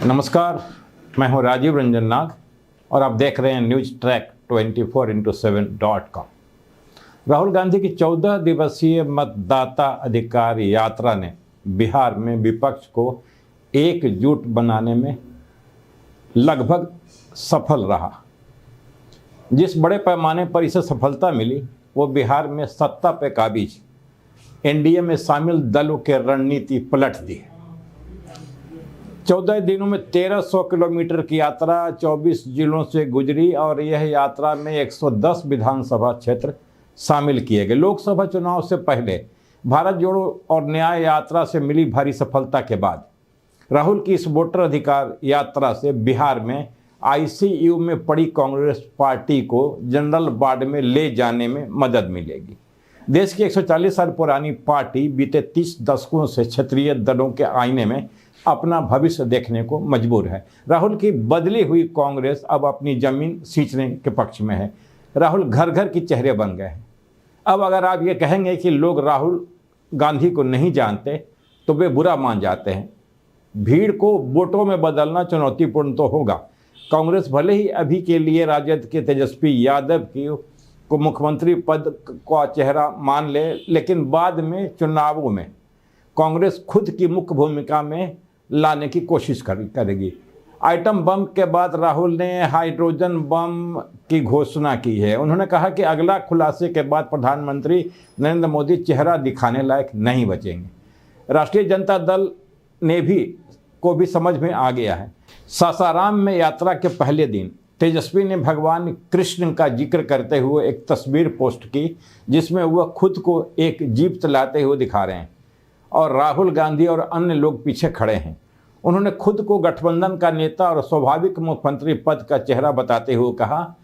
नमस्कार, मैं हूं राजीव रंजन नाग और आप देख रहे हैं news track 24x7.com। Rahul Gandhi की 14 दिवसीय मतदाता अधिकार यात्रा ने बिहार में विपक्ष को एकजुट बनाने में लगभग सफल रहा। जिस बड़े पैमाने पर इसे सफलता मिली वो बिहार में सत्ता पे काबिज एनडीए में शामिल दलों के रणनीति पलट दी है। 14 दिनों में 1300 किलोमीटर की यात्रा 24 जिलों से गुजरी और यह यात्रा में 110 विधानसभा क्षेत्र शामिल किए गए। लोकसभा चुनाव से पहले भारत जोड़ो और न्याय यात्रा से मिली भारी सफलता के बाद राहुल की इस वोटर अधिकार यात्रा से बिहार में आईसीयू में पड़ी कांग्रेस पार्टी को जनरल वार्ड में ले जाने में मदद मिलेगी। देश की 140 साल पुरानी पार्टी बीते 30 दशकों से क्षेत्रीय दलों के आईने में अपना भविष्य देखने को मजबूर है। राहुल की बदली हुई कांग्रेस अब अपनी जमीन सींचने के पक्ष में है। राहुल घर घर के चेहरे बन गए हैं। अब अगर आप ये कहेंगे कि लोग राहुल गांधी को नहीं जानते तो वे बुरा मान जाते हैं। भीड़ को वोटों में बदलना चुनौतीपूर्ण तो होगा। कांग्रेस भले ही अभी के लिए राजद के तेजस्वी यादव को मुख्यमंत्री पद का चेहरा मान ले, लेकिन बाद में चुनावों में कांग्रेस खुद की मुख्य भूमिका में लाने की कोशिश करेगी। आइटम बम के बाद राहुल ने हाइड्रोजन बम की घोषणा की है। उन्होंने कहा कि अगला खुलासे के बाद प्रधानमंत्री नरेंद्र मोदी चेहरा दिखाने लायक नहीं बचेंगे। राष्ट्रीय जनता दल ने को भी समझ में आ गया है। सासाराम में यात्रा के पहले दिन तेजस्वी ने भगवान कृष्ण का जिक्र करते हुए एक तस्वीर पोस्ट की जिसमें वह खुद को एक जीप चलाते हुए दिखा रहे हैं और राहुल गांधी और अन्य लोग पीछे खड़े हैं। उन्होंने खुद को गठबंधन का नेता और स्वाभाविक मुख्यमंत्री पद का चेहरा बताते हुए कहा,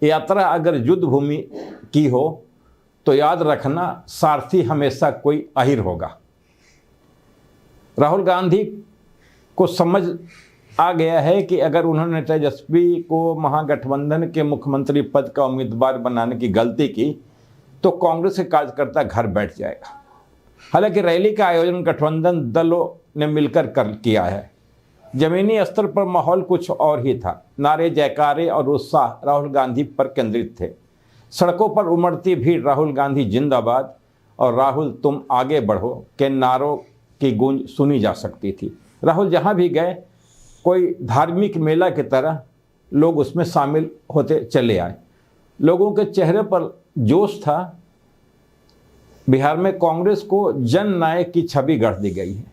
यात्रा अगर युद्ध भूमि की हो तो याद रखना सारथी हमेशा कोई अहिर होगा। राहुल गांधी को समझ आ गया है कि अगर उन्होंने तेजस्वी को महागठबंधन के मुख्यमंत्री पद का उम्मीदवार बनाने की गलती की तो कांग्रेस के कार्यकर्ता घर बैठ जाएगा। हालांकि रैली का आयोजन गठबंधन दलों ने मिलकर किया है। जमीनी स्तर पर माहौल कुछ और ही था। नारे, जयकारे और उत्साह राहुल गांधी पर केंद्रित थे। सड़कों पर उमड़ती भीड़ राहुल गांधी जिंदाबाद और राहुल तुम आगे बढ़ो के नारों की गूंज सुनी जा सकती थी। राहुल जहां भी गए कोई धार्मिक मेला की तरह लोग उसमें शामिल होते चले आए। लोगों के चेहरे पर जोश था। बिहार में कांग्रेस को जननायक की छवि गढ़ दी गई है।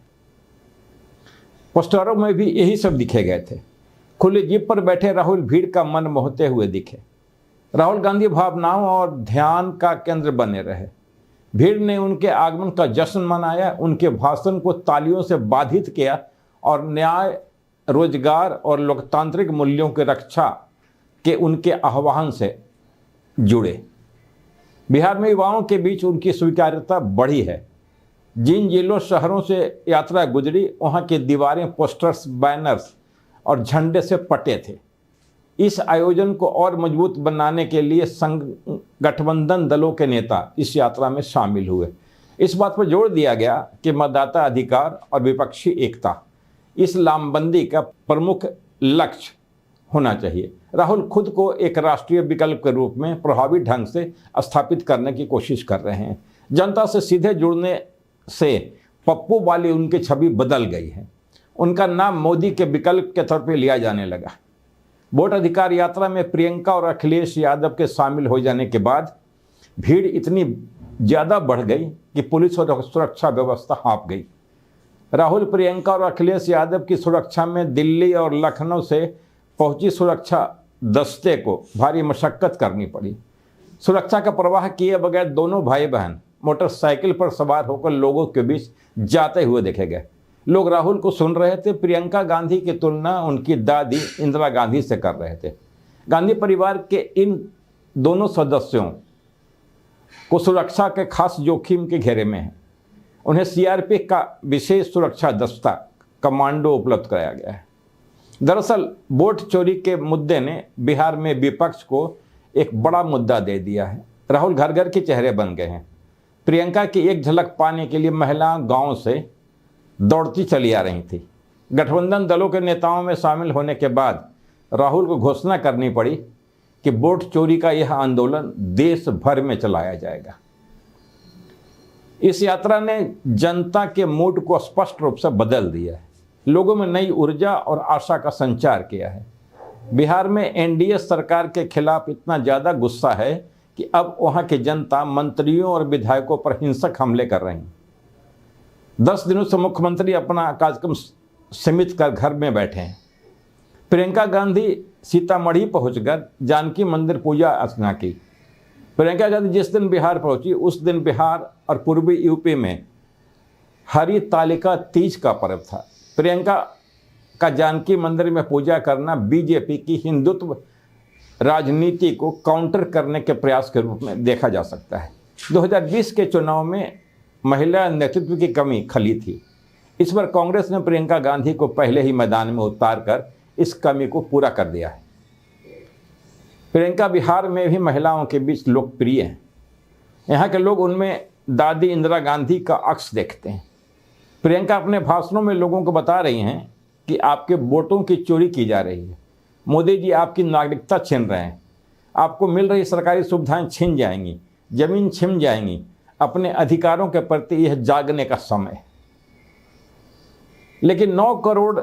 पोस्टरों में भी यही सब दिखे गए थे। खुली जीप पर बैठे राहुल भीड़ का मन मोहते हुए दिखे। राहुल गांधी भावनाओं और ध्यान का केंद्र बने रहे। भीड़ ने उनके आगमन का जश्न मनाया, उनके भाषण को तालियों से बाधित किया और न्याय, रोजगार और लोकतांत्रिक मूल्यों की रक्षा के उनके आह्वान से जुड़े। बिहार में युवाओं के बीच उनकी स्वीकार्यता बढ़ी है। जिन जिलों शहरों से यात्रा गुजरी वहां की दीवारें पोस्टर्स, बैनर्स और झंडे से पटे थे। इस आयोजन को और मजबूत बनाने के लिए गठबंधन दलों के नेता इस यात्रा में शामिल हुए। इस बात पर जोर दिया गया कि मतदाता अधिकार और विपक्षी एकता इस लामबंदी का प्रमुख लक्ष्य होना चाहिए। राहुल खुद को एक राष्ट्रीय विकल्प के रूप में प्रभावी ढंग से स्थापित करने की कोशिश कर रहे हैं। जनता से सीधे जुड़ने से पप्पू वाली उनकी छवि बदल गई है। उनका नाम मोदी के विकल्प के तौर पर लिया जाने लगा। वोट अधिकार यात्रा में प्रियंका और अखिलेश यादव के शामिल हो जाने के बाद भीड़ इतनी ज़्यादा बढ़ गई कि पुलिस और सुरक्षा व्यवस्था हाँप गई। राहुल, प्रियंका और अखिलेश यादव की सुरक्षा में दिल्ली और लखनऊ से पहुंची सुरक्षा दस्ते को भारी मशक्कत करनी पड़ी। सुरक्षा का प्रवाह किए बगैर दोनों भाई बहन मोटरसाइकिल पर सवार होकर लोगों के बीच जाते हुए देखे गए। लोग राहुल को सुन रहे थे। प्रियंका गांधी की तुलना उनकी दादी इंदिरा गांधी से कर रहे थे। गांधी परिवार के इन दोनों सदस्यों को सुरक्षा के खास जोखिम के घेरे में है। उन्हें सीआरपी का विशेष सुरक्षा दस्ता कमांडो उपलब्ध कराया गया है। दरअसल वोट चोरी के मुद्दे ने बिहार में विपक्ष को एक बड़ा मुद्दा दे दिया है। राहुल घर घर के चेहरे बन गए हैं। प्रियंका की एक झलक पाने के लिए महिला गांव से दौड़ती चली आ रही थी। गठबंधन दलों के नेताओं में शामिल होने के बाद राहुल को घोषणा करनी पड़ी कि वोट चोरी का यह आंदोलन देश भर में चलाया जाएगा। इस यात्रा ने जनता के मूड को स्पष्ट रूप से बदल दिया है, लोगों में नई ऊर्जा और आशा का संचार किया है। बिहार में एनडीए सरकार के खिलाफ इतना ज़्यादा गुस्सा है कि अब वहाँ की जनता मंत्रियों और विधायकों पर हिंसक हमले कर रही है। 10 दिनों से मुख्यमंत्री अपना कार्यक्रम सीमित कर घर में बैठे हैं। प्रियंका गांधी सीतामढ़ी पहुंचकर जानकी मंदिर पूजा अर्चना की। प्रियंका गांधी जिस दिन बिहार पहुंची उस दिन बिहार और पूर्वी यूपी में हरितालिका तीज का पर्व था। प्रियंका का जानकी मंदिर में पूजा करना बीजेपी की हिंदुत्व राजनीति को काउंटर करने के प्रयास के रूप में देखा जा सकता है। 2020 के चुनाव में महिला नेतृत्व की कमी खली थी। इस पर कांग्रेस ने प्रियंका गांधी को पहले ही मैदान में उतारकर इस कमी को पूरा कर दिया है। प्रियंका बिहार में भी महिलाओं के बीच लोकप्रिय हैं। यहाँ के लोग उनमें दादी इंदिरा गांधी का अक्स देखते हैं। प्रियंका अपने भाषणों में लोगों को बता रही हैं कि आपके वोटों की चोरी की जा रही है, मोदी जी आपकी नागरिकता छीन रहे हैं, आपको मिल रही सरकारी सुविधाएं छीन जाएंगी, जमीन छिन जाएंगी। अपने अधिकारों के प्रति यह जागने का समय है। लेकिन 9 करोड़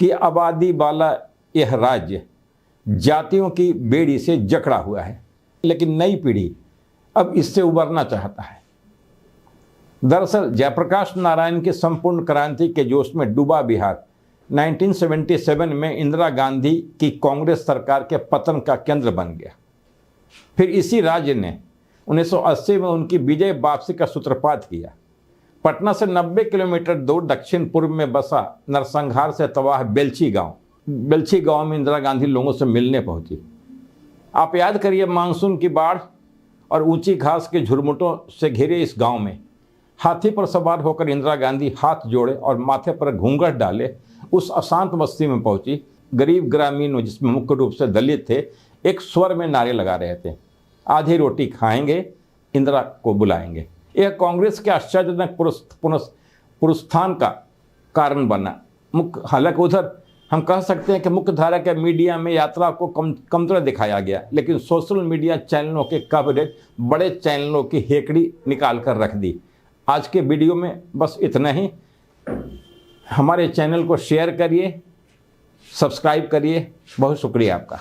की आबादी वाला यह राज्य जातियों की बेड़ी से जकड़ा हुआ है, लेकिन नई पीढ़ी अब इससे उबरना चाहता है। दरअसल जयप्रकाश नारायण की संपूर्ण क्रांति के जोश में डूबा बिहार 1977 में इंदिरा गांधी की कांग्रेस सरकार के पतन का केंद्र बन गया। फिर इसी राज्य ने 1980 में उनकी विजय वापसी का सूत्रपात किया। पटना से 90 किलोमीटर दूर दक्षिण पूर्व में बसा नरसंहार से तबाह बेलछी गांव में इंदिरा गांधी लोगों से मिलने पहुंची। आप याद करिए, मानसून की बाढ़ और ऊंची घास के झुरमुटों से घिरे इस गांव में हाथी पर सवार होकर इंदिरा गांधी हाथ जोड़े और माथे पर घूंघट डाले उस अशांत बस्ती में पहुंची। गरीब ग्रामीण जिसमें मुख्य रूप से दलित थे, एक स्वर में नारे लगा रहे थे, आधी रोटी खाएंगे, इंदिरा को बुलाएंगे। यह कांग्रेस के आश्चर्यजनक पुरुषार्थन का कारण बना। हालांकि उधर हम कह सकते हैं कि मुख्य धारा के मीडिया में यात्रा को कमतर दिखाया गया, लेकिन सोशल मीडिया चैनलों के कवरेज बड़े चैनलों की हेकड़ी निकाल कर रख दी। आज के वीडियो में बस इतना ही। हमारे चैनल को शेयर करिए, सब्सक्राइब करिए। बहुत शुक्रिया आपका।